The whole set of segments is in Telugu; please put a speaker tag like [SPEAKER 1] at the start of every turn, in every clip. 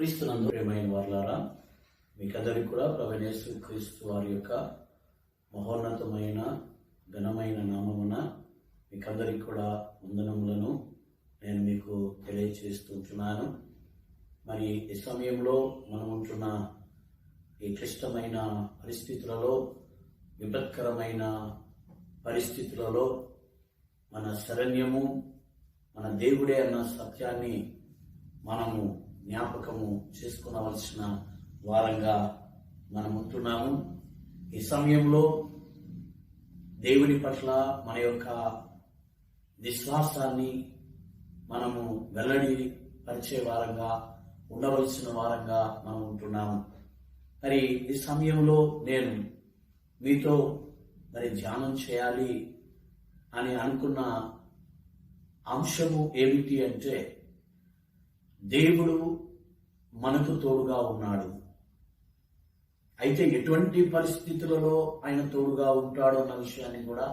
[SPEAKER 1] క్రీస్తునందు ప్రియమైన వారలారా, మీకందరికీ కూడా ప్రభువైన యేసు క్రీస్తు వారి యొక్క మహోన్నతమైన ఘనమైన నామమున మీకందరికీ కూడా వందనములను నేను మీకు తెలియజేస్తుంటున్నాను. మరి ఈ సమయంలో మనం ఉంటున్న ఈ క్లిష్టమైన పరిస్థితులలో, విపత్కరమైన పరిస్థితులలో మన శరణ్యము మన దేవుడే అన్న సత్యాన్ని మనము జ్ఞాపకము చేసుకునవలసిన వారంగా మనం ఉంటున్నాము. ఈ సమయంలో దేవుని పట్ల మన యొక్క విశ్వాసాన్ని మనము వెల్లడి పరిచే వారంగా ఉండవలసిన వారంగా మనం ఉంటున్నాము. మరి ఈ సమయంలో నేను మీతో ధ్యానం చేయాలి అని అనుకున్న అంశము ఏమిటి అంటే, దేవుడు మనకు తోడుగా ఉన్నాడు. అయితే ఎటువంటి పరిస్థితులలో ఆయన తోడుగా ఉంటాడు అన్న విషయాన్ని కూడా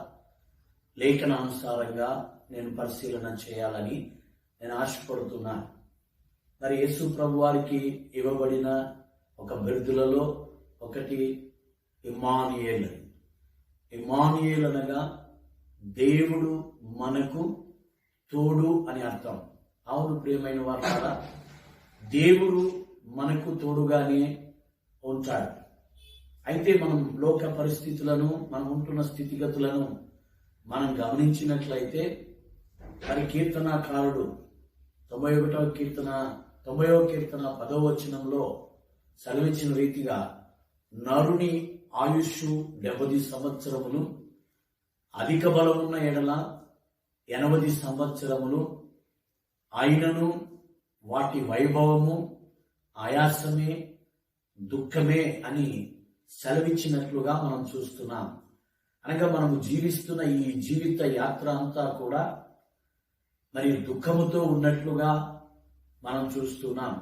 [SPEAKER 1] లేఖనానుసారంగా నేను పరిశీలన చేయాలని నేను ఆశపడుతున్నాను. మరి యేసు ప్రభు వారికి ఇవ్వబడిన ఒక బిరుదులలో ఒకటి ఇమ్మానుయేల్. ఇమ్మానుయేల్ అనగా దేవుడు మనకు తోడు అని అర్థం. అవును ప్రియమైన వారు, దేవుడు మనకు తోడుగానే ఉంటాడు. అయితే మనం లోక పరిస్థితులను, మనం ఉంటున్న స్థితిగతులను మనం గమనించినట్లయితే, మరి కీర్తనాకారుడు 91వ కీర్తన 10వ వచనంలో సెలవిచ్చిన రీతిగా, నరుని ఆయుష్ 70 సంవత్సరములు, అధిక బలమున్న ఎడల 80 సంవత్సరములు, ఆయనను వాటి వైభవము ఆయాసమే దుఃఖమే అని సెలవిచ్చినట్లుగా మనం చూస్తున్నాం. అనగా మనము జీవిస్తున్న ఈ జీవిత యాత్ర అంతా కూడా మరి దుఃఖముతో ఉన్నట్లుగా మనం చూస్తున్నాం.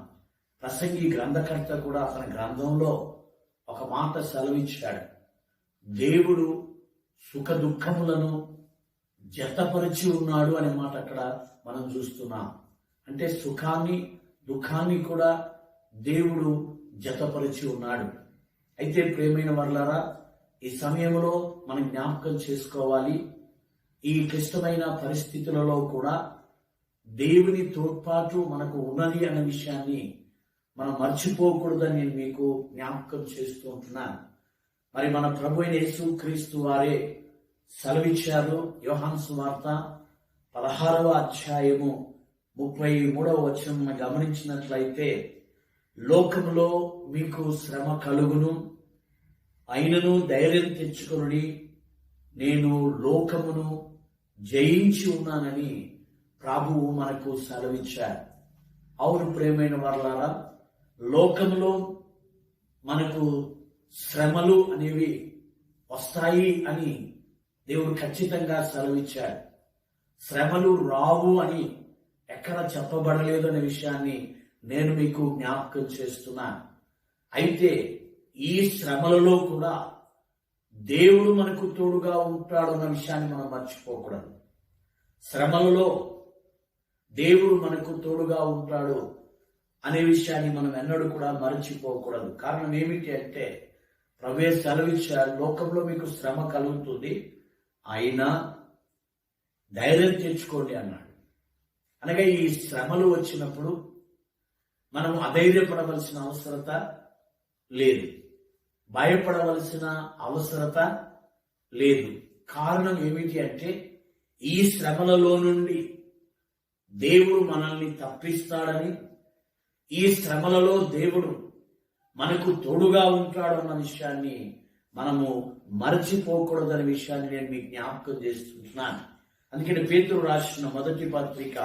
[SPEAKER 1] ప్రసంగి గ్రంథకర్త కూడా తన గ్రంథంలో ఒక మాట సెలవిచ్చాడు. దేవుడు సుఖ దుఃఖములను జతపరిచి ఉన్నాడు అనే మాట అక్కడ మనం చూస్తున్నాం. అంటే సుఖాన్ని దుఃఖాన్ని కూడా దేవుడు జతపరిచి ఉన్నాడు. అయితే ప్రియమైన వారలారా, ఈ సమయంలో మనం జ్ఞాపకం చేసుకోవాలి, ఈ క్లిష్టమైన పరిస్థితులలో కూడా దేవుని తోడ్పాటు మనకు ఉన్నది అన్న విషయాన్ని మనం మర్చిపోకూడదని నేను మీకు జ్ఞాపకం చేస్తూ ఉంటున్నాను. మరి మన ప్రభు అయిన యేసు క్రీస్తు వారే సెలవిచ్చారు. యోహాను సువార్త 16వ అధ్యాయము 33వ వచనం గమనించినట్లయితే, లోకములో మీకు శ్రమ కలుగును, అయినను ధైర్యం తెచ్చుకొనుడి, నేను లోకమును జయించి ఉన్నానని ప్రభువు మనకు సెలవిచ్చారు. అవును ప్రియమైన వారలారా, లోకములో మనకు శ్రమలు అనేవి వస్తాయి అని దేవుడు ఖచ్చితంగా సెలవిచ్చాడు. శ్రమలు రావు అని ఎక్కడ చెప్పబడలేదు అనే విషయాన్ని నేను మీకు జ్ఞాపకం చేస్తున్నాను. అయితే ఈ శ్రమలలో కూడా దేవుడు మనకు తోడుగా ఉంటాడు అన్న విషయాన్ని మనం మర్చిపోకూడదు. శ్రమలలో దేవుడు మనకు తోడుగా ఉంటాడు అనే విషయాన్ని మనం ఎన్నడూ కూడా మర్చిపోకూడదు. కారణం ఏమిటి అంటే, ప్రభువే సెలవిచ్చారు, లోకంలో మీకు శ్రమ కలుగుతుంది, అయినా ధైర్యం తెచ్చుకోండి అన్నాడు. అనగా ఈ శ్రమలు వచ్చినప్పుడు మనం అధైర్యపడవలసిన అవసరత లేదు, భయపడవలసిన అవసరత లేదు. కారణం ఏమిటి అంటే, ఈ శ్రమలలో నుండి దేవుడు మనల్ని తప్పిస్తాడని, ఈ శ్రమలలో దేవుడు మనకు తోడుగా ఉంటాడు అన్న విషయాన్ని మనము మరచిపోకూడదనే విషయాన్ని నేను మీకు జ్ఞాపకం చేస్తుంటున్నాను. అందుకని పేతురు రాసిన మొదటి పత్రిక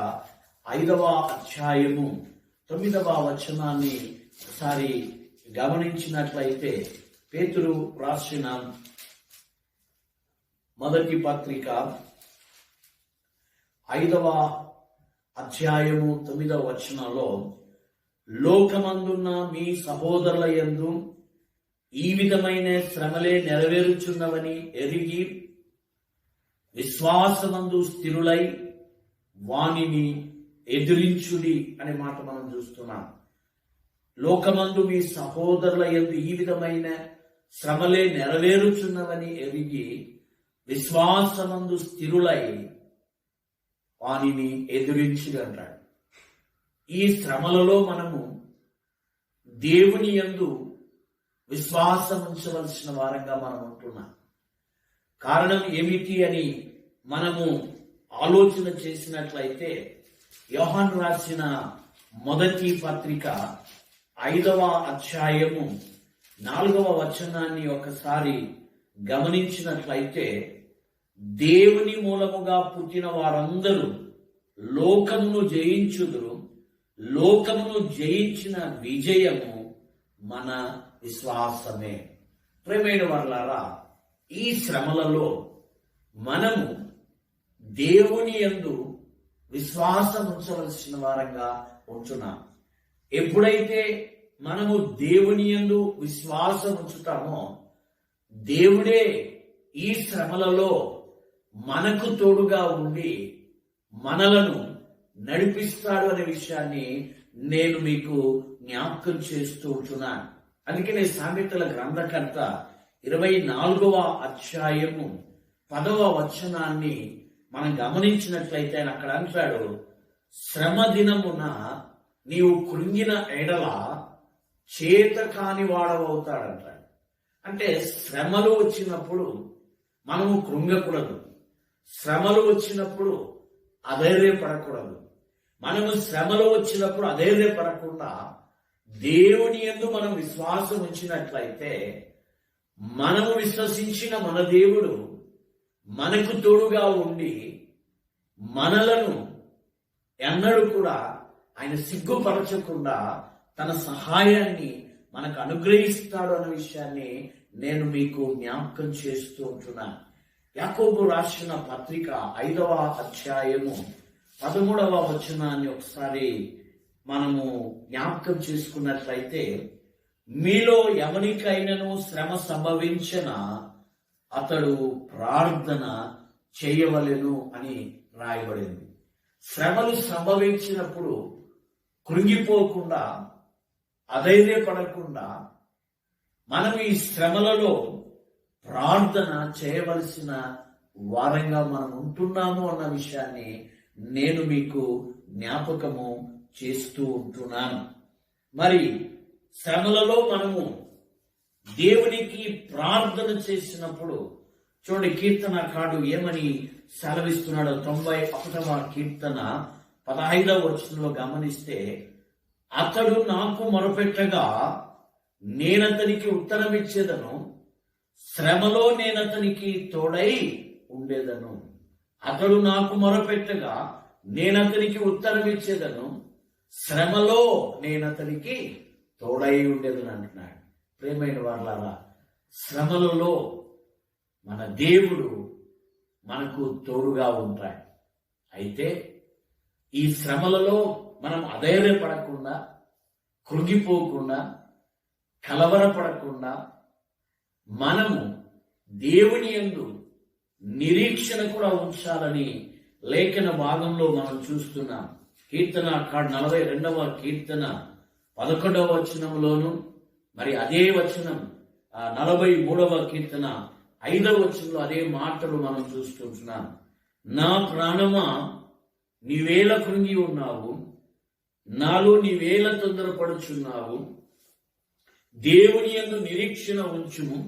[SPEAKER 1] 5వ అధ్యాయము 9వ వచనాన్ని ఒకసారి గమనించినట్లయితే, పేతురు రాసిన మొదటి పత్రిక 5వ అధ్యాయము 9వ వచనంలో, లోకమందున్న మీ సహోదరుల యందు ఈ విధమైన శ్రమలే నెరవేరుచున్నవని ఎరిగి విశ్వాసమందు స్థిరులై వానిని ఎదిరించుడి అనే మాట మనం చూస్తున్నాం. లోకమందు మీ సహోదరుల యందు ఈ విధమైన శ్రమలే నెరవేరుచున్నవని ఎరిగి విశ్వాసమందు స్థిరులై వానిని ఎదురించుగంటాడు. ఈ శ్రమలలో మనము దేవుని యందు విశ్వాసం ఉంచవలసిన వారంగా మనం ఉంటున్నాం. కారణం ఏమిటి అని మనము ఆలోచన చేసినట్లయితే, యోహాను రాసిన మొదటి పత్రిక 5వ అధ్యాయము 4వ వచనాన్ని ఒకసారి గమనించినట్లయితే, దేవుని మూలముగా పుట్టిన వారందరూ లోకమును జయించుదురు, లోకమును జయించిన విజయము మన విశ్వాసమే. ప్రియమైన వారలారా, ఈ శ్రమలలో మనము దేవుని యందు విశ్వాసం ఉంచవలసిన వారంగా ఉంటున్నాం. ఎప్పుడైతే మనము దేవుని యందు విశ్వాసం ఉంచుతామో, దేవుడే ఈ శ్రమలలో మనకు తోడుగా ఉండి మనలను నడిపిస్తాడు అనే విషయాన్ని నేను మీకు జ్ఞాపకం చేస్తూ ఉంటున్నాను. అందుకనే సామెతల గ్రంథకర్త 24వ అధ్యాయము 10వ వచనాన్ని మనం గమనించినట్లయితే అక్కడ అంటాడు, శ్రమ దినమున నీవు కృంగిన ఎడల చేత కాని వాడవవుతాడంటాడు. అంటే శ్రమలు వచ్చినప్పుడు మనము కృంగకూడదు, శ్రమలు వచ్చినప్పుడు అధైర్యపడకూడదు. మనము శ్రమలు వచ్చినప్పుడు అధైర్యపడకుండా దేవుని యందు మనం విశ్వాసం ఉంచినట్లయితే, మనము విశ్వసించిన మన దేవుడు మనకు తోడుగా ఉండి మనలను ఎన్నడూ కూడా ఆయన సిగ్గుపరచకుండా తన సహాయాన్ని మనకు అనుగ్రహిస్తాడు అన్న విషయాన్ని నేను మీకు జ్ఞాపకం చేస్తూ ఉంటున్నాను. యాకోబు రాసిన పత్రిక 5వ అధ్యాయము 13వ వచనాన్ని ఒకసారి మనము జ్ఞాపకం చేసుకున్నట్లయితే, మీలో ఎవరికైనాను శ్రమ సంభవించిన అతడు ప్రార్థన చేయవలెను అని రాయబడింది. శ్రమలు సంభవించినప్పుడు కృంగిపోకుండా, అధైర్యపడకుండా మనం ఈ శ్రమలలో ప్రార్థన చేయవలసిన వారంగా మనం ఉంటున్నాము అన్న విషయాన్ని నేను మీకు జ్ఞాపకము చేస్తూ ఉంటున్నాను. మరి శ్రమలలో మనము దేవునికి ప్రార్థన చేసినప్పుడు చూడండి, కీర్తనకారుడు ఏమని సెలవిస్తున్నాడో 91వ కీర్తన 15వ వచనంలో గమనిస్తే, అతడు నాకు మొరపెట్టగా నేనతనికి ఉత్తరమిచ్చేదను, శ్రమలో నేనతనికి తోడై ఉండేదను. అతడు నాకు మొరపెట్టగా నేనతనికి ఉత్తరమిచ్చేదను, శ్రమలో నేనతనికి తోడై ఉండేదను అంటున్నాడు. ప్రియమైన వారలారా, శ్రమలలో మన దేవుడు మనకు తోడుగా ఉంటాడు. అయితే ఈ శ్రమలలో మనం అధైర్యపడకుండా, కృంగిపోకుండా, కలవరపడకుండా మనము దేవుని యందు నిరీక్షణ కూడా ఉంచాలని లేఖన భాగంలో మనం చూస్తున్నాం. కీర్తన 42వ కీర్తన 11వ వచనంలోను, మరి అదే వచనం 43వ కీర్తన 5వ వచనంలో అదే మాటలు మనం చూస్తుంటున్నాం. నా ప్రాణమా నీవేళ కృంగి ఉన్నావు, నాలో నీవేళ తొందరపడుచున్నావు, దేవుని యందు నిరీక్షణ ఉంచుము,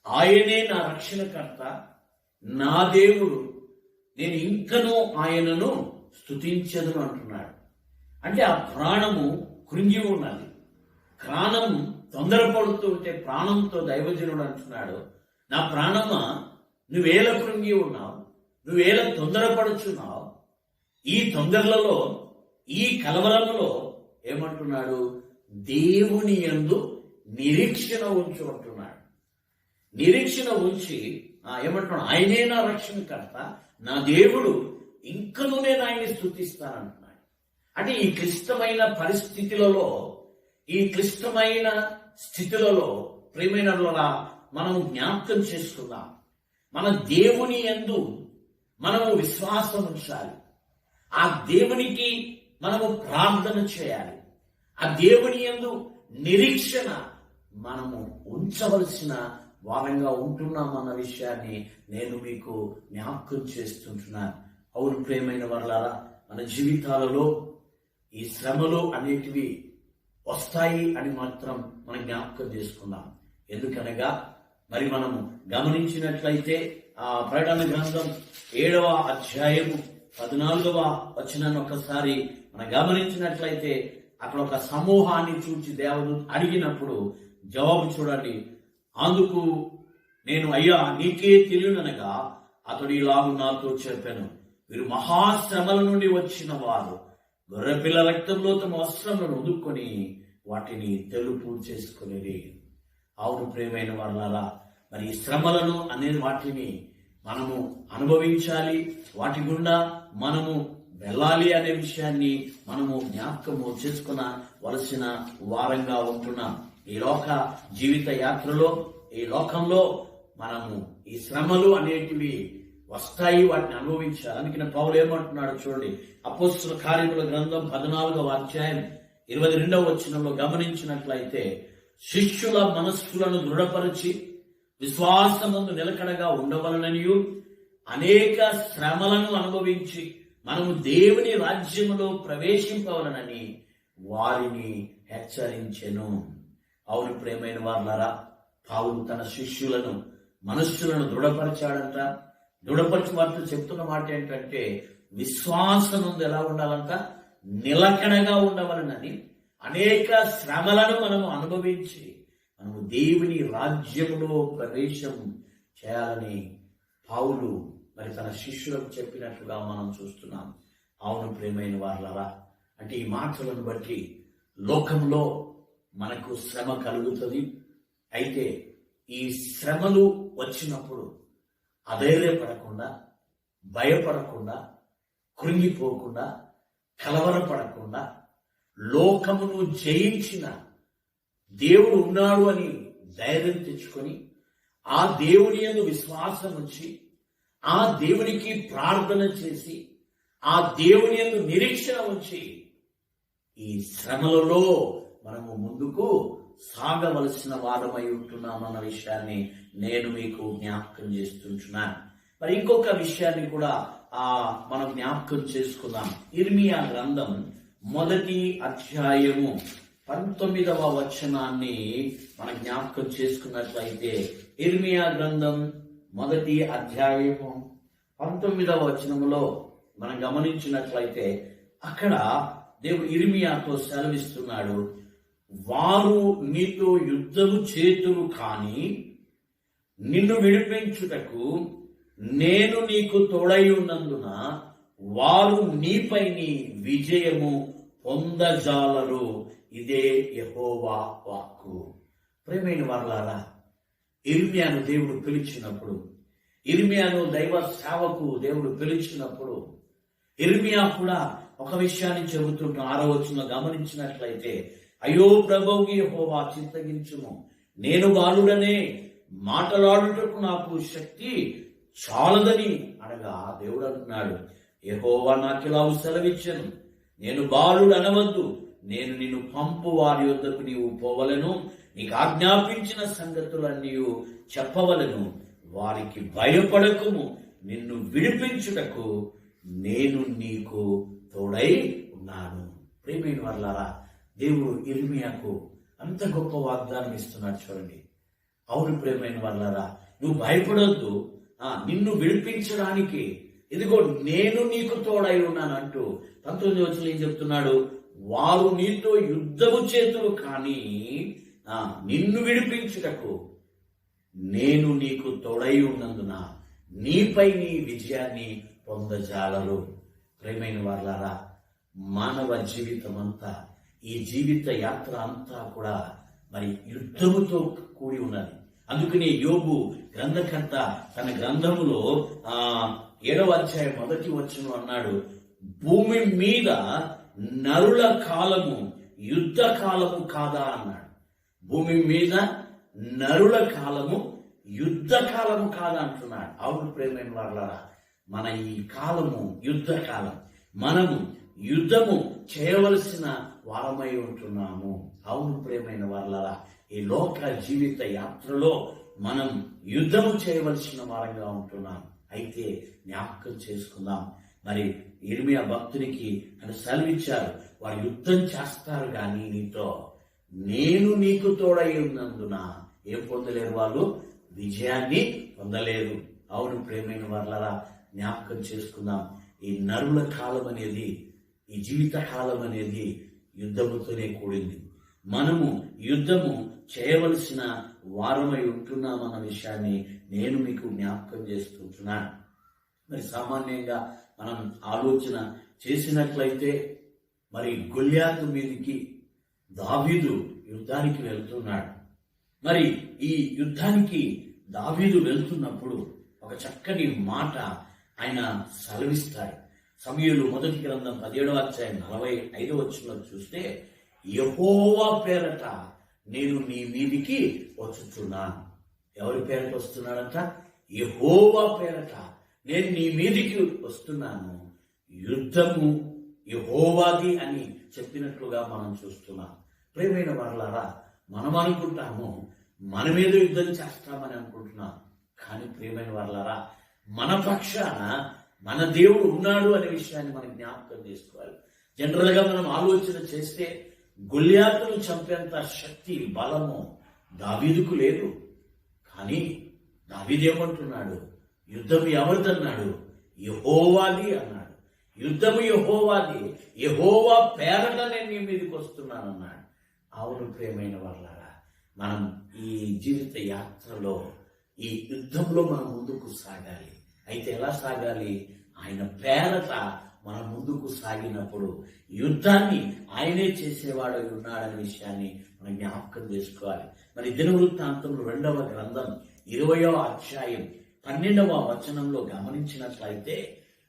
[SPEAKER 1] ఆయనే నా రక్షణకర్త, నా దేవుడు, నేను ఇంకనూ ఆయనను స్తుతించదును అంటున్నాడు. అంటే ఆ ప్రాణము కృంగి ఉన్నది, ప్రాణం తొందరపడుతూ ఉంటే ప్రాణంతో దైవజనుడు అంటున్నాడు, నా ప్రాణమా నువ్వేళ కృంగి ఉన్నావు, నువ్వేళ తొందరపడుచున్నావు. ఈ తొందరలలో, ఈ కలవరంలో ఏమంటున్నాడు, దేవుని యందు నిరీక్షణ ఉంచు అంటున్నాడు. నిరీక్షణ ఉంచి ఏమంటున్నాడు, ఆయనే నా రక్షణకర్త, నా దేవుడు, ఇంకనూ నేను ఆయన్ని స్తుతిస్తానంటున్నాడు. అంటే ఈ క్లిష్టమైన పరిస్థితులలో, ఈ క్లిష్టమైన స్థితులలో ప్రియమైన మనము జ్ఞాపకం చేసుకుందాం, మన దేవుని యందు మనము విశ్వాసం ఉంచాలి. ఆ దేవునికి మనము ప్రార్థన చేయాలి. ఆ దేవుని యందు నిరీక్షణ మనము ఉంచవలసిన వారంగా ఉంటున్నామన్న విషయాన్ని నేను మీకు జ్ఞాపకం చేస్తుంటున్నాను. అవును ప్రియమైన వారలారా, మన జీవితాలలో ఈ శ్రమలు అనేటివి వస్తాయి అని మాత్రం మనం జ్ఞాపకం చేసుకున్నాం. ఎందుకనగా మరి మనము గమనించినట్లయితే ఆ ప్రకటన గ్రంథం 7వ అధ్యాయము 14వ వచనాన్ని ఒకసారి మనం గమనించినట్లయితే అక్కడ ఒక సమూహాన్ని చూచి దేవుడు అడిగినప్పుడు జవాబు చూడండి. అందుకు నేను, అయ్యా నీకే తెలియననగా అతడు ఇలాగ నాతో చెప్పాను, వీరు మహాశ్రమల నుండి వచ్చిన వారు గొర్రెపిల్ల రక్తంలో తమ వస్త్రములను ఉదుక్కొని వాటిని తెలుపు చేసుకునేది. అవును ప్రియమైన వారలారా, మరి ఈ శ్రమలను అనే వాటిని మనము అనుభవించాలి, వాటి గుండా మనము వెళ్ళాలి అనే విషయాన్ని మనము జ్ఞాపకము చేసుకునవలసిన వారంగా ఉంటున్నాం. ఈ లోక జీవిత యాత్రలో, ఈ లోకంలో మనము ఈ శ్రమలు అనేటివి వస్తాయి, వాటిని అనుభవించాలి. అందుకని పౌలు ఏమంటున్నాడు చూడండి, అపోస్తల కార్యముల గ్రంథం 14వ అధ్యాయం 22వ వచనంలో గమనించినట్లయితే, శిష్యుల మనస్సులను దృఢపరిచి విశ్వాసమందు నిలకడగా ఉండవలననియు అనేక శ్రమలను అనుభవించి మనము దేవుని రాజ్యములో ప్రవేశింపవలనని వారిని హెచ్చరించెను. అవును ప్రియమైన వారలారా, పౌలు తన శిష్యులను మనస్సులను దృఢపరిచాడంట. దృఢపరిచి వారితో చెప్తున్న మాట ఏంటంటే, విశ్వాసముందు ఎలా ఉండాలంట, నిలకడగా ఉండవలనని అనేక శ్రమలను మనము అనుభవించి మనము దేవుని రాజ్యములో ప్రవేశం చేయాలని పౌలు మరి తన శిష్యులకు చెప్పినట్లుగా మనం చూస్తున్నాం. అవును ప్రియమైన వారలారా, అంటే ఈ మాటలను బట్టి లోకంలో మనకు శ్రమ కలుగుతుంది. అయితే ఈ శ్రమలు వచ్చినప్పుడు అధైర్యపడకుండా, భయపడకుండా, కృంగిపోకుండా, కలవరపడకుండా, లోకమును జయించిన దేవుడు ఉన్నాడు అని ధైర్యం తెచ్చుకొని ఆ దేవుని యందు విశ్వాసం ఉంచి ఆ దేవునికి ప్రార్థన చేసి ఆ దేవుని యందు నిరీక్షణ ఉంచి ఈ శ్రమలలో మనము ముందుకు సాగవలసిన వారమై ఉంటున్నామన్న విషయాన్ని నేను మీకు జ్ఞాపకం చేస్తుంటున్నాను. మరి ఇంకొక విషయాన్ని కూడా మనం జ్ఞాపకం చేసుకుందాం. ఇర్మియా గ్రంథం 1వ అధ్యాయము 19వ వచనాన్ని మనం జ్ఞాపకం చేసుకున్నట్లయితే, ఇర్మియా గ్రంథం 1వ అధ్యాయము 19వ వచనములో మనం గమనించినట్లయితే అక్కడ దేవుడు ఇర్మియాతో సెలవిస్తున్నాడు, వారు నీతో యుద్ధము చేతురు కానీ నిన్ను విడిపించుటకు నేను నీకు తోడై ఉన్నందున వారు నీపై విజయము పొందజాలరు, ఇదే యెహోవా వాక్కు. ప్రియమైన వారలారా, ఇర్మియాను దేవుడు పిలిచినప్పుడు, ఇర్మియాను దైవ సేవకు దేవుడు పిలిచినప్పుడు ఇర్మియా కూడా ఒక విషయాన్ని చెబుతుంటూ 6వ వచనంలో గమనించినట్లయితే, అయ్యో ప్రభువుకి యెహోవా చింతగించుము, నేను బాలుడనే, మాటలాడుటకు నాకు శక్తి చాలదని అనగా దేవుడు అంటున్నాడు, యెహోవా నాకిలా సెలవిచ్చెను, నేను బాలుడు అనవద్దు, నేను నిన్ను పంపు వారి యొద్దకు నీవు పోవలను, నీకు ఆజ్ఞాపించిన సంగతులన్నీ చెప్పవలను, వారికి భయపడకుము, నిన్ను విడిపించుటకు నేను నీకు తోడై ఉన్నాను. ప్రియమైన వారలారా, దేవుడు ఇర్మియాకు అంత గొప్ప వాగ్దానం ఇస్తున్నాడు చూడండి. అవును ప్రియమైన వారలారా, నువ్వు భయపడొద్దు, నిన్ను విడిపించడానికి ఇదిగో నేను నీకు తోడై ఉన్నాను అంటూ 19వ వచనంలో ఏం చెప్తున్నాడు, వారు నీతో యుద్ధము చేతులు కానీ నిన్ను విడిపించుటకు నేను నీకు తోడై ఉన్నందున నీపై నీ విజయాన్ని పొందజాలరు. ప్రియమైన వారలారా, మానవ జీవితం అంతా, ఈ జీవిత యాత్ర అంతా కూడా మరి యుద్ధముతో కూడి ఉన్నది. అందుకనే యోబు గ్రంథకర్త తన గ్రంథములో 7వ అధ్యాయం 1వ వచనం అన్నాడు, భూమి మీద నరుల కాలము యుద్ధ కాలము కాదా అన్నాడు. భూమి మీద నరుల కాలము యుద్ధ కాలము కాదా అంటున్నాడు. అవును ప్రియమైన వారలారా, మన ఈ కాలము యుద్ధ కాలం. మనము యుద్ధము చేయవలసిన వారమై ఉంటున్నాము. అవును ప్రియమైన వారలారా, ఈ లోక జీవిత యాత్రలో మనం యుద్ధము చేయవలసిన వారంగా ఉంటున్నాం. అయితే జ్ఞాపకం చేసుకుందాం, మరి ఇర్మియా భక్తునికి అని సెలవిచ్చారు, వారు యుద్ధం చేస్తారు కానీ నేను నీకు తోడై ఉన్నందున ఏం పొందలేరు, వాళ్ళు విజయాన్ని పొందలేరు. అవును ప్రియమైన వారలారా, జ్ఞాపకం చేసుకుందాం, ఈ నరుల కాలం అనేది, ఈ జీవిత కాలం అనేది యుద్ధముతోనే కూడింది. మనము యుద్ధము చేయవలసిన వారమై ఉంటున్నామన్న విషయాన్ని నేను మీకు జ్ఞాపకం చేస్తుంటున్నాను. మరి సామాన్యంగా మనం ఆలోచన చేసినట్లయితే, మరి గొల్యాతు మీదికి దావీదు యుద్ధానికి వెళ్తున్నాడు. మరి ఈ యుద్ధానికి దావీదు వెళ్తున్నప్పుడు ఒక చక్కని మాట ఆయన సెలవిస్తాడు. సమూయేలు మొదటి గ్రంథం 17వ అధ్యాయం 45వ వచనంలో చూస్తే, యెహోవా పేరట నేను నీ మీదికి వచ్చుచున్నాను. ఎవరి పేరట వస్తున్నాడంట? యెహోవా పేరట నేను నీ మీదికి వస్తున్నాను, యుద్ధము యెహోవాది అని చెప్పినట్లుగా మనం చూస్తున్నాం. ప్రియమైన వారలారా, మనం అనుకుంటాము మనమేదో యుద్ధం చేస్తామని అనుకుంటున్నాం. కానీ ప్రియమైన వారలారా, మన పక్షాన మన దేవుడు ఉన్నాడు అనే విషయాన్ని మనం జ్ఞాపకం చేసుకోవాలి. జనరల్ గా మనం ఆలోచన చేస్తే గొల్యాతును చంపేంత శక్తి, బలము దావీదుకు లేదు. కానీ దావీదేమంటున్నాడు? యుద్ధము ఎవరిదన్నాడు? యెహోవాది అన్నాడు. యుద్ధము యెహోవాది, యెహోవా పేరట నేను నీ మీదకి వస్తున్నానన్నాడు. అవును ప్రియమైన వారలారా, మనం ఈ జీవిత యాత్రలో, ఈ యుద్ధంలో మనం ముందుకు సాగాలి. అయితే ఎలా సాగాలి? ఆయన పేరట మనం ముందుకు సాగినప్పుడు యుద్ధాన్ని ఆయనే చేసేవాడు ఉన్నాడనే విషయాన్ని మనం జ్ఞాపకం చేసుకోవాలి. మరి దినవృత్తాంతంలో 2వ గ్రంథం 20వ అధ్యాయం 12వ వచనంలో గమనించినట్లయితే,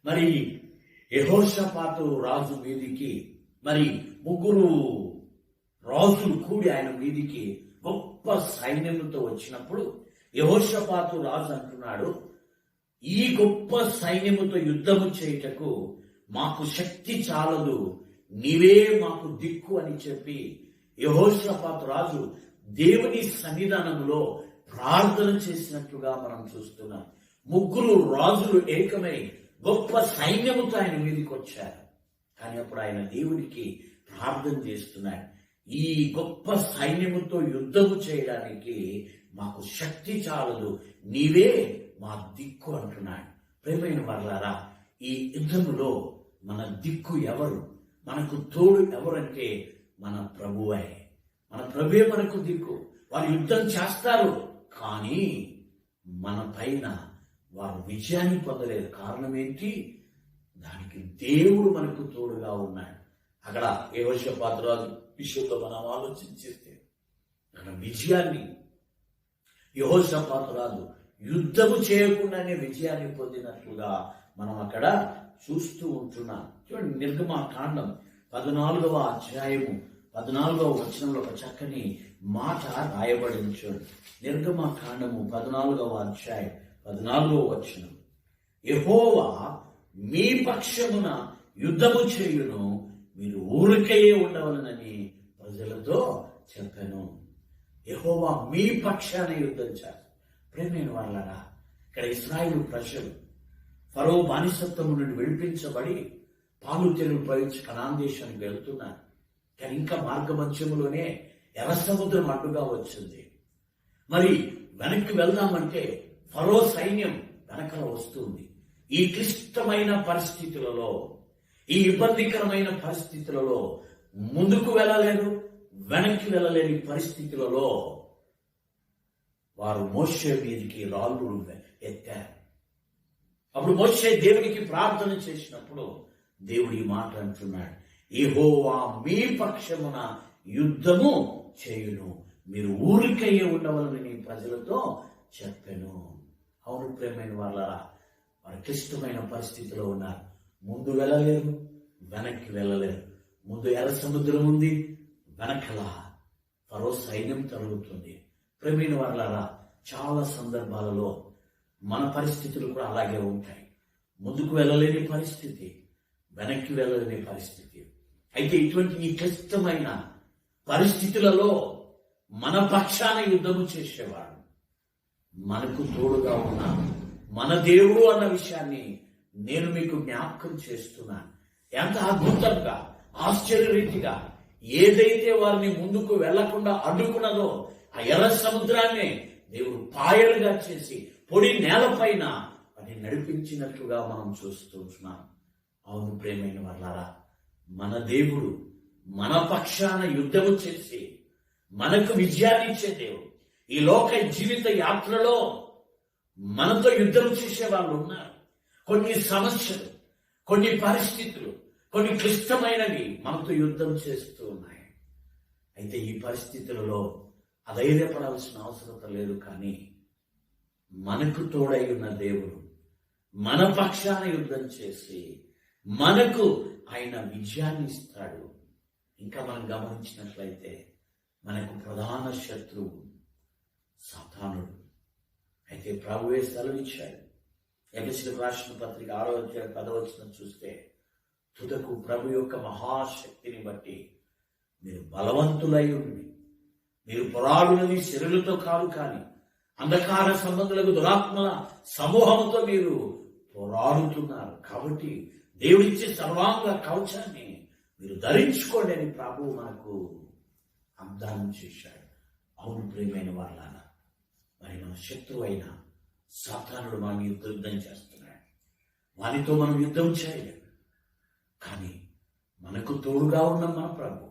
[SPEAKER 1] మరి యెహోషాపాతు రాజు మీదికి మరి 3 రాజులు కూడి ఆయన మీదికి గొప్ప సైన్యంతో వచ్చినప్పుడు యెహోషాపాతు రాజు అంటున్నాడు, ఈ గొప్ప సైన్యముతో యుద్ధము చేయుటకు మాకు శక్తి చాలదు, నీవే మాకు దిక్కు అని చెప్పి యెహోషాపాతు రాజు దేవుని సన్నిధానంలో ప్రార్థన చేసినట్లుగా మనం చూస్తున్నాం. 3 రాజులు ఏకమై గొప్ప సైన్యముతో ఆయన మీదకి వచ్చారు. కానీ అప్పుడు ఆయన దేవుడికి ప్రార్థన చేస్తున్నాడు, ఈ గొప్ప సైన్యముతో యుద్ధము చేయడానికి మాకు శక్తి చాలదు, నీవే మా దిక్కు అంటున్నాడు. ప్రియమైన వారలారా, ఈ యుద్ధములో మన దిక్కు ఎవరు? మనకు తోడు ఎవరంటే మన ప్రభువే. మన ప్రభువే మనకు దిక్కు. వారు యుద్ధం చేస్తారు, కానీ మన పైన వారు విజయాన్ని పొందలేరు. కారణం ఏంటి? దానికి దేవుడు మనకు తోడుగా ఉన్నాడు. అక్కడ యెహోషాపాతు రాజు విషయంలో మనం ఆలోచించేస్తే, అక్కడ విజయాన్ని యెహోషాపాతు రాజు యుద్ధము చేయకుండానే విజయాన్ని పొందినట్లుగా మనం అక్కడ చూస్తూ ఉంటున్నాం. చూడండి, నిర్గమకాండం 14వ అధ్యాయము 14వ వచనంలో ఒక చక్కని మాట రాయబడింది. చూడండి, నిర్గమకాండము 14వ అధ్యాయం 14వ వచనం, యెహోవా మీ పక్షమున యుద్ధము చేయును, మీరు ఊరికయే ఉండవలనని ప్రజలతో చెప్పాను. యెహోవా మీ పక్షాన యుద్ధం చేస్తారు. ప్రేమైన వారలారా, ఇక్కడ ఇశ్రాయేలు ప్రజలు ఫరో బానిసత్వము నుండి విడిపించబడి పాలు తెరువు ప్రవేశించి కనాన్ దేశానికి వెళ్తున్నారు. కానీ ఇంకా మార్గమధ్యములోనే ఎర్ర సముద్రం అడ్డుగా వచ్చింది. మరి వెనక్కి వెళ్దామంటే ఫరో సైన్యం వెనకల వస్తుంది. ఈ క్లిష్టమైన పరిస్థితులలో, ఈ ఇబ్బందికరమైన పరిస్థితులలో ముందుకు వెళ్ళలేరు, వెనక్కి వెళ్ళలేని పరిస్థితులలో వారు మోషే మీదకి రాళ్ళు ఎత్తారు. అప్పుడు మోషే దేవునికి ప్రార్థన చేసినప్పుడు దేవుడు ఈ మాట అంటున్నాడు, యెహోవా మీ పక్షమున యుద్ధము చేయును, మీరు ఊరికయ్యే ఉండవలని ప్రజలతో చెప్పాను. అవును ప్రియమైన వారలారా, వారు క్లిష్టమైన పరిస్థితిలో ఉన్నారు. ముందు వెళ్ళలేరు, వెనక్కి వెళ్ళలేరు. ముందు ఎర్ర సముద్రం ఉంది, వెనకల ఫరో సైన్యం తరుగుతుంది. ప్రియమైన వారలారా, చాలా సందర్భాలలో మన పరిస్థితులు కూడా అలాగే ఉంటాయి. ముందుకు వెళ్ళలేని పరిస్థితి, వెనక్కి వెళ్ళలేని పరిస్థితి. అయితే ఇటువంటి ఈ క్లిష్టమైన పరిస్థితులలో మన పక్షాన యుద్ధము చేసేవాడు మనకు తోడుగా ఉన్న మన దేవుడు అన్న విషయాన్ని నేను మీకు జ్ఞాపకం చేస్తున్నాను. ఎంత అద్భుతంగా, ఆశ్చర్యరీతిగా ఏదైతే వారిని ముందుకు వెళ్లకుండా అడ్డుకున్నదో ఆ ఎర్ర సముద్రాన్ని దేవుడు పాయలుగా చేసి పొడి నేలపైన అది నడిపించినట్లుగా మనం చూస్తున్నాం. అవును ప్రేమైన వాళ్ళారా, మన దేవుడు మన పక్షాన యుద్ధము చేసి మనకు విజయాన్ని ఇచ్చే దేవుడు. ఈ లోక జీవిత యాత్రలో మనతో యుద్ధం చేసే వాళ్ళు ఉన్నారు. కొన్ని సమస్యలు, కొన్ని పరిస్థితులు, కొన్ని క్లిష్టమైనవి మనతో యుద్ధం చేస్తూ ఉన్నాయి. అయితే ఈ పరిస్థితులలో అధైర్యపడాల్సిన అవసరం లేదు. కానీ మనకు తోడై ఉన్న దేవుడు మన పక్షాన యుద్ధం చేసి మనకు ఆయన విజయాన్ని ఇస్తాడు. ఇంకా మనం గమనించినట్లయితే మనకు ప్రధాన శత్రువు సాతానుడు. అయితే ప్రభువే సెలవిచ్చాడు. ఎఫెసీయులకు రాసిన పత్రిక 6వ అధ్యాయం 10వ వచనం చూస్తే, తుదకు ప్రభు యొక్క మహాశక్తిని బట్టి మీరు బలవంతులై ఉండి, మీరు పోరాడునది శరీరులతో కాదు కానీ అంధకార సంబంధులకు దురాత్మల సమూహంతో మీరు పోరాడుతున్నారు. కాబట్టి దేవుడిచ్చే సర్వాంగ కవచాన్ని మీరు ధరించుకోండి అని ప్రభువు మనకు వాగ్దానం చేశాడు. అవును ప్రియమైన వాళ్ళారా, మరి మన శత్రువు అయిన సాతానుడు మనం యుద్ధం చేస్తున్నాడు. వానితో మనం యుద్ధం చేయలేము. కానీ మనకు తోడుగా ఉన్న మన ప్రభు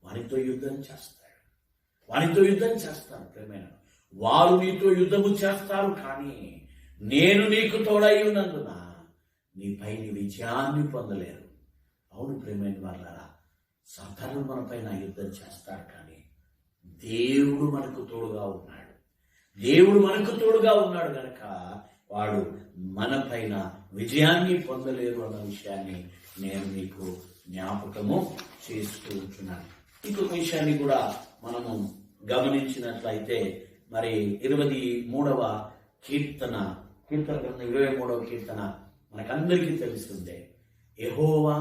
[SPEAKER 1] వానితో యుద్ధం చేస్తాడు. వానితో యుద్ధం చేస్తాడు. ప్రియమైన వారు నీతో యుద్ధము చేస్తారు, కానీ నేను నీకు తోడై ఉన్నందున నీపై నీ విజయాన్ని పొందలేరు. అవును ప్రియమైన వాళ్ళారా, సాతానుడు మనపైన యుద్ధం చేస్తాడు, కానీ దేవుడు మనకు తోడుగా ఉన్నాడు. దేవుడు మనకు తోడుగా ఉన్నాడు గనక వాడు మన పైన విజయాన్ని పొందలేరు అన్న విషయాన్ని నేను మీకు జ్ఞాపకము చేస్తూ ఉంటున్నాను. ఇంకొక విషయాన్ని కూడా మనము గమనించినట్లయితే, మరి 23వ కీర్తన గ్రంథం 23వ కీర్తన మనకందరికీ తెలుస్తుంది. యెహోవా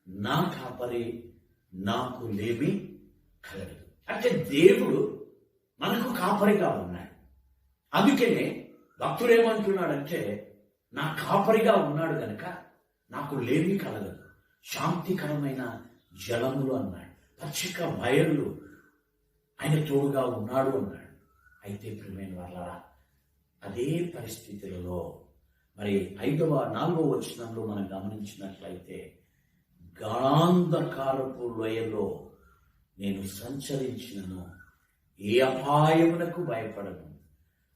[SPEAKER 1] నా కాపరి, నాకు లేమి కలగదు. అంటే దేవుడు మనకు కాపరిగా ఉన్నాడు. అందుకనే భక్తుడు ఏమంటున్నాడంటే, నా కాపరిగా ఉన్నాడు గనక నాకు లేమి కలగదు. శాంతికరమైన జలములు అన్నాడు, పచ్చిక బయళ్ళు ఆయన తోడుగా ఉన్నాడు అన్నాడు. అయితే ప్రియమైన వాళ్ళారా, అదే పరిస్థితులలో మరి 4వ వచనంలో మనం గమనించినట్లయితే, గాఢాంధకారపు లోయలో నేను సంచరించినను ఏ అపాయమునకు భయపడను,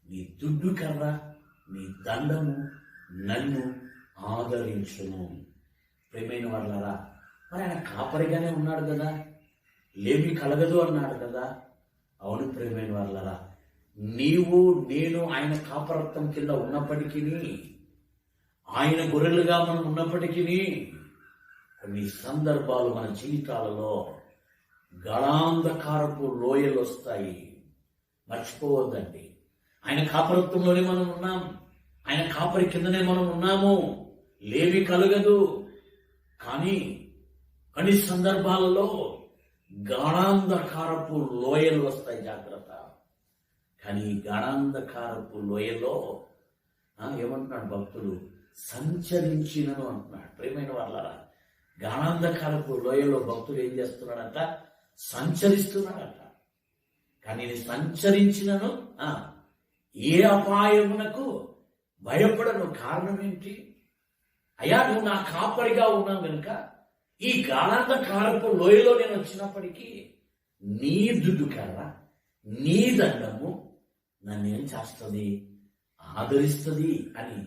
[SPEAKER 1] నీ దుడ్డు కర్ర నీ దండము నన్ను ఆదరించును. ప్రియమైన వాళ్ళారా, మరి ఆయన కాపరిగానే ఉన్నాడు కదా, లేమి కలగదు అన్నాడు కదా. అవును ప్రియమైన వాళ్ళారా, నీవు నేను ఆయన కాపరత్వం కింద ఉన్నప్పటికీ, ఆయన గొర్రెలుగా మనం ఉన్నప్పటికీ, కొన్ని సందర్భాలు మన జీవితాలలో గాఢాంధకారపు లోయలు వస్తాయి. మర్చిపోవద్దండి, ఆయన కాపరత్వంలోనే మనం ఉన్నాం. ఆయన కాపరి కిందనే మనం ఉన్నాము. లేవి కలగదు. కానీ కొన్ని సందర్భాలలో గాఢాంధకారపు లోయలు వస్తాయి. జాగ్రత్త. కానీ గాఢాంధకారపు లోయలో ఏమంటున్నాడు భక్తుడు, సంచరించినను అంటున్నాడు. ప్రియమైన వాళ్ళారా, గాఢాంధకారపు లోయలో భక్తుడు ఏం చేస్తున్నాడట, సంచరిస్తున్నాడట. కానీ నేను సంచరించినను ఏ అపాయమునకు భయపడను. కారణం ఏంటి? అయ్యా, నువ్వు నా కాపరిగా ఉన్నావు కనుక ఈ గాఢాంధకారపు లోయలో నేను వచ్చినప్పటికీ నీ దుడ్డు కర్ర నీ దండము నన్నేం చేస్తుంది, ఆదరిస్తుంది అని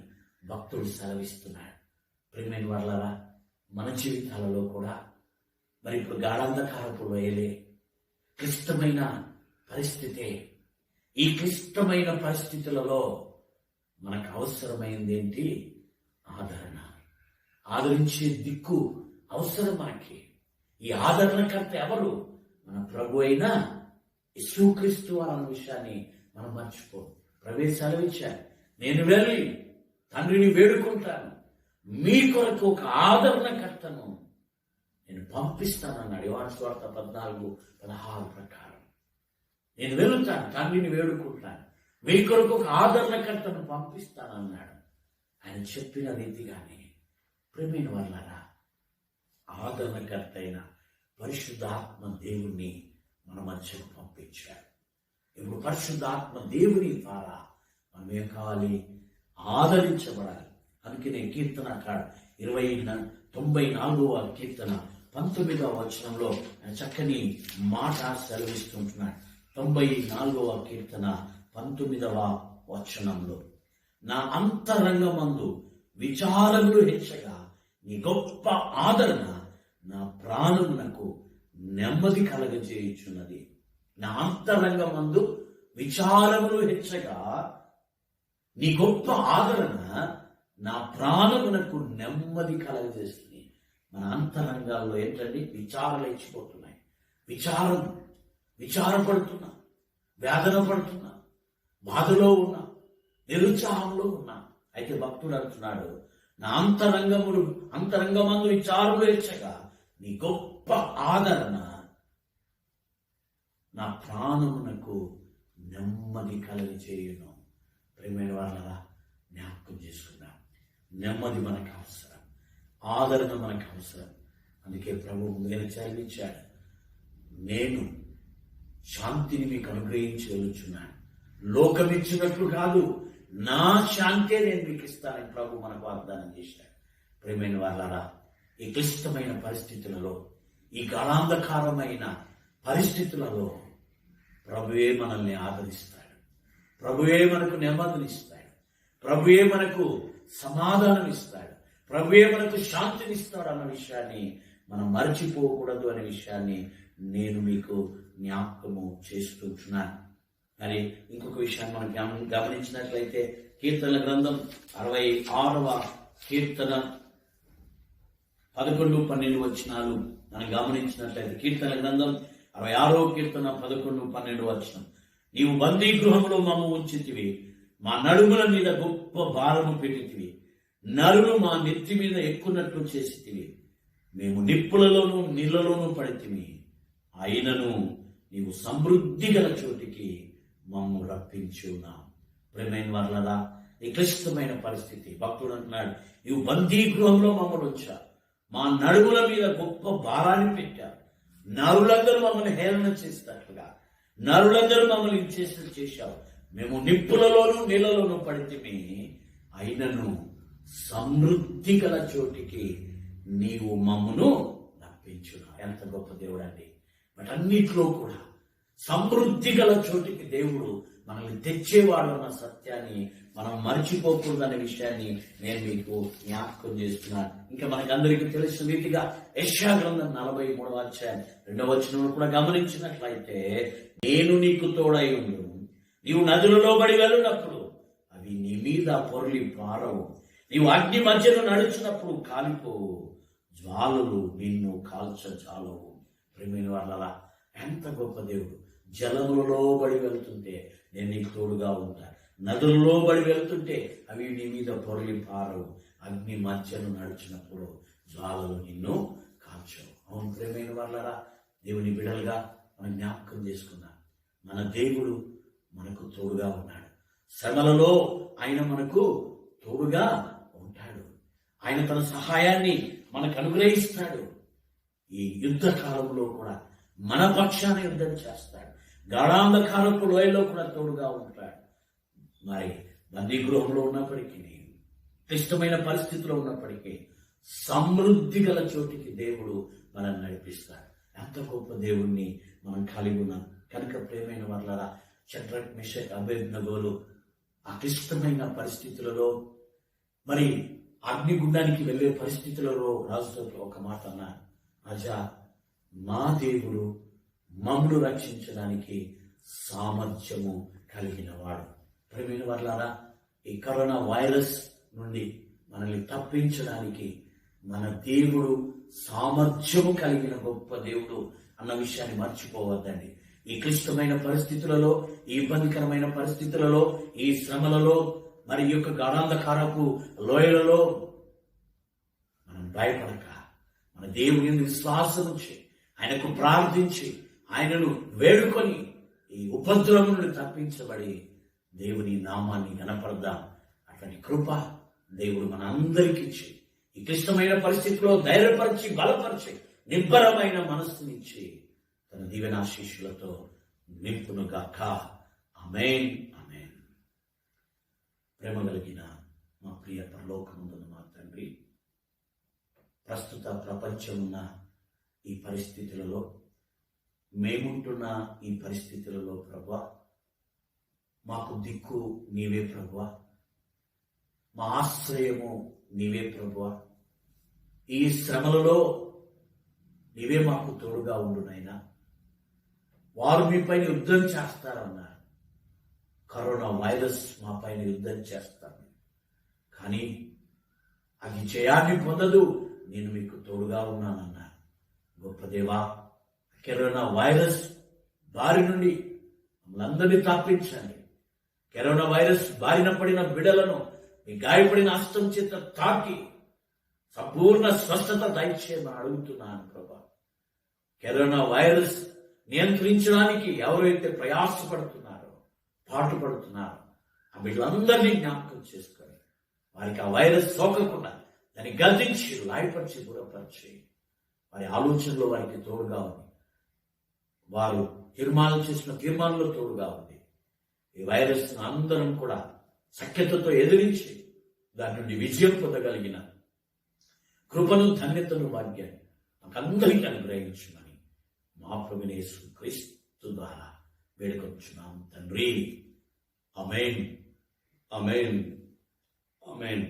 [SPEAKER 1] భక్తుడు సెలవిస్తున్నాడు. ప్రియమైన వాళ్ళారా, మన జీవితాలలో కూడా మరి ఇప్పుడు గాఢాంధకారపు లోయలే, క్లిష్టమైన పరిస్థితే. ఈ క్లిష్టమైన పరిస్థితులలో మనకు అవసరమైంది ఏంటి? ఆదరణ. ఆదరించే దిక్కు అవసరం మనకి. ఈ ఆదరణకర్త ఎవరు? మన ప్రభు అయిన యేసుక్రీస్తు అన్న విషయాన్ని మనం మర్చిపో. ప్రభువే సెలవిచ్చారు, నేను వెళ్ళి తండ్రిని వేడుకుంటాను, మీ కొరకు ఒక ఆదరణకర్తను నేను పంపిస్తానన్నాడు. యోహాను సువార్త 14:16 ప్రకారం నేను వెళుతాను, తండ్రిని వేడుకుంటాను, మీ కొరకు ఒక ఆదరణకర్తను పంపిస్తానన్నాడు. ఆయన చెప్పిన రీతిగానే ప్రియమైన వాళ్ళారా, ఆదరణకర్త అయిన పరిశుద్ధాత్మ దేవుణ్ణి మన మధ్యకు పంపించాడు. ఇప్పుడు పరిశుద్ధాత్మ దేవుని ద్వారా మనం ఏం కావాలి? ఆదరించబడాలి. అందుకనే కీర్తనకాడు 94వ కీర్తన 19వ వచనంలో చక్కని మాట సెలవిస్తుంటున్నాడు. 94వ కీర్తన 19వ వచనంలో, నా అంతరంగమందు విచారములు హెచ్చగా నీ గొప్ప ఆదరణ నా ప్రాణమునకు నెమ్మది కలగజేయుచున్నది. నా అంతరంగమందు విచారములు హెచ్చగా నీ గొప్ప ఆదరణ నా ప్రాణమునకు నెమ్మది కలగజేస్తుంది. మన అంతరంగాల్లో ఏంటండి? విచారాలు హెచ్చిపోతున్నాయి. విచారపడుతున్నా, వేదన పడుతున్నా, బాధలో ఉన్నా, నిరుత్సాహంలో ఉన్నా. అయితే భక్తుడు అంటున్నాడు, నా అంతరంగమందు విచారములు హెచ్చగా నీ గొప్ప ఆదరణ నా ప్రాణమునకు నెమ్మది కలగజేయును. ప్రియమైన వాళ్ళరా, జ్ఞాపకం చేసుకుందాం. నెమ్మది మనకు అవసరం, ఆదరణ మనకు అవసరం. అందుకే ప్రభు ముందుగానే చదివించాడు, నేను శాంతిని మీకు అనుగ్రహించి వెలుచున్నాను, లోకమిచ్చినట్లు కాదు, నా శాంతే నేను మీకు ఇస్తానని ప్రభు మనకు వాగ్దానం చేశాడు. ప్రియమైన వాళ్ళరా, ఈ క్లిష్టమైన పరిస్థితులలో, ఈ గాఢాంధకారమైన పరిస్థితులలో ప్రభువే మనల్ని ఆదరిస్తాడు. ప్రభువే మనకు నెమ్మదినిస్తాడు. ప్రభువే మనకు సమాధానం ఇస్తాడు. ప్రభువే మనకు శాంతినిస్తాడు అన్న విషయాన్ని మనం మర్చిపోకూడదు అనే విషయాన్ని నేను మీకు జ్ఞాపకము చేస్తున్నాను. మరి ఇంకొక విషయాన్ని మనం గమనించినట్లయితే కీర్తనల గ్రంథం 66వ కీర్తన 11-12 వచనాలు మనం గమనించినట్లయితే, కీర్తన గ్రంథం 66వ కీర్తన 11-12 వచనం, నీవు బందీ గృహంలో మమ్ము ఉంచితివి, మా నడుముల మీద గొప్ప భారము పెట్టితివి, నరులు మా నెత్తి మీద ఎక్కున్నట్లు చేసితివి, మేము నిప్పులలోనూ నీళ్లలోనూ పడితిమి, అయినను నీవు సమృద్ధి గల చోటికి మమ్ము రప్పించున్నాం. ప్రియమైన వాళ్ళరా, ఈ క్లిష్టమైన పరిస్థితి, భక్తుడు అంటున్నాడు, నీవు బందీ గృహంలో మమ్మల్ని ఉంచా, మా నడుముల మీద గొప్ప భారాన్ని పెట్టారు, నరులందరూ మమ్మల్ని హేళన చేసినట్లుగా, నరులందరూ మమ్మల్ని చేశావు, మేము నిప్పులలోనూ నీళ్ళలోనూ పడితిమి, అయినను సమృద్ధి గల చోటికి నీవు మమ్మను రప్పించున్నావు. ఎంత గొప్ప దేవుడు అండి! వాటన్నిటిలో కూడా సమృద్ధి గల చోటికి దేవుడు మనల్ని తెచ్చేవాడు అన్న సత్యాన్ని మనం మర్చిపోకూడదు అనే విషయాన్ని నేను మీకు జ్ఞాపకం చేస్తున్నాను. ఇంకా మనకందరికీ తెలిసిన రీతిగా యెషయా గ్రంథం 43వ అధ్యాయం 2వ వచనంలో కూడా గమనించినట్లయితే, నేను నీకు తోడై ఉండు, నీవు నదులలో బడి వెళ్ళినప్పుడు అవి నీ మీద పొర్లి పారవు, నీవు అగ్ని మధ్యలో నడుచున్నప్పుడు కాలిపోవు, జ్వాలలు నిన్ను కాల్చజాలవు. ప్రియమైన వాళ్ళరా, ఎంత గొప్ప దేవుడు! జలములలో బడి వెళ్తుంటే నేను నీకు తోడుగా ఉంటాను, నదులలో బడి వెళ్తుంటే అవి నీ మీద పొరలి పారవు, అగ్ని మధ్యను నడిచినప్పుడు జ్వాలలు నిన్ను కాల్చవు. అవును ప్రియమైన వాళ్ళరా, దేవుని బిడ్డలుగా మనం జ్ఞాపకం చేసుకున్నాం, మన దేవుడు మనకు తోడుగా ఉన్నాడు. శ్రమలలో ఆయన మనకు తోడుగా ఉంటాడు. ఆయన తన సహాయాన్ని మనకు అనుగ్రహిస్తాడు. ఈ యుద్ధ కాలంలో కూడా మన పక్షాన యుద్ధం చేస్తాడు. గాఢాంధకారపు లోయలో కూడా తోడుగా ఉంటాడు. మరి బందీ గృహంలో ఉన్నప్పటికీ, క్లిష్టమైన పరిస్థితిలో ఉన్నప్పటికీ సమృద్ధి గల చోటికి దేవుడు మనల్ని నడిపిస్తాడు. ఎంత గొప్ప దేవుణ్ణి మనం కలిగి ఉన్నాం కనుక ప్రియమైన వాళ్ళరా, షడ్రక్ మెషక్ అబేద్నెగోలు ఆ క్లిష్టమైన పరిస్థితులలో, మరి అగ్నిగుండానికి వెళ్ళే పరిస్థితులలో రాజుతో ఒక మాట అన్నారు, రాజా, మా దేవుడు మమ్మను రక్షించడానికి సామర్థ్యము కలిగిన వాడు. ప్రియమైన వాళ్ళారా, ఈ కరోనా వైరస్ నుండి మనల్ని తప్పించడానికి మన దేవుడు సామర్థ్యము కలిగిన గొప్ప దేవుడు అన్న విషయాన్ని మర్చిపోవద్దండి. ఈ క్లిష్టమైన పరిస్థితులలో, ఈ ఇబ్బందికరమైన పరిస్థితులలో, ఈ శ్రమలలో, మరి యొక్క గాఢాంధకారపు లోయలలో మనం భయపడక మన దేవుని విశ్వాసం ఉంచి ఆయనకు ప్రార్థించి ఆయనను వేడుకొని ఈ ఉపద్రవం నుండి తప్పించబడి దేవుని నామాన్ని గణపడదాం. అటువంటి కృప దేవుడు మన అందరికీ ఇచ్చి ఈ క్లిష్టమైన పరిస్థితిలో ధైర్యపరిచి బలపరిచి నిబ్బరమైన మనస్సునిచ్చి తన దీవెనాశీస్సులతో నింపునుగాక. ఆమేన్, ఆమేన్. ప్రేమ కలిగిన మా ప్రియ పరలోకమందున్న మా తండ్రి, ప్రస్తుత ప్రపంచమున్న ఈ పరిస్థితులలో, మేముంటున్న ఈ పరిస్థితులలో ప్రభువా, మాకు దిక్కు నీవే ప్రభువా, మా ఆశ్రయము నీవే ప్రభువా. ఈ శ్రమలలో నీవే మాకు తోడుగా ఉండునైనా. వారు మీ పైన యుద్ధం చేస్తారన్నారు. కరోనా వైరస్ మా పైన యుద్ధం చేస్తాను, కానీ అది జయాన్ని పొందదు, నేను మీకు తోడుగా ఉన్నానన్నారు. గొప్ప దేవా, కరోనా వైరస్ బారి నుండి మమ్మల్ని అందరినీ తప్పించండి. కరోనా వైరస్ బారిన పడిన బిడ్డలను మీ గాయపడిన హస్తం చేత తాకి సంపూర్ణ స్వస్థత దయచేయమని అడుగుతున్నాను ప్రభా. కరోనా వైరస్ నియంత్రించడానికి ఎవరైతే ప్రయాసపడుతున్నారో, పాటుపడుతున్నారో ఆ బిడ్డలందరినీ జ్ఞాపకం చేసుకొని వారికి ఆ వైరస్ సోకకుండా దాన్ని గద్దించి లాయపరిచి గుణపరిచి వారి ఆలోచనలో వారికి తోడుగా ఉంది. వారు తీర్మానం చేసిన తీర్మానంలో తోడుగా ఉంది. ఈ వైరస్ అందరం కూడా సఖ్యతతో ఎదిరించి దాని నుండి విజయం పొందగలిగిన కృపను, ధన్యతను, భాగ్యాన్ని మాకందరికీ అనుగ్రహించుమని మా ప్రభువైన యేసుక్రీస్తు ద్వారా వేడుకొంచున్నాం తండ్రి. ఆమేన్, ఆమేన్, ఆమేన్.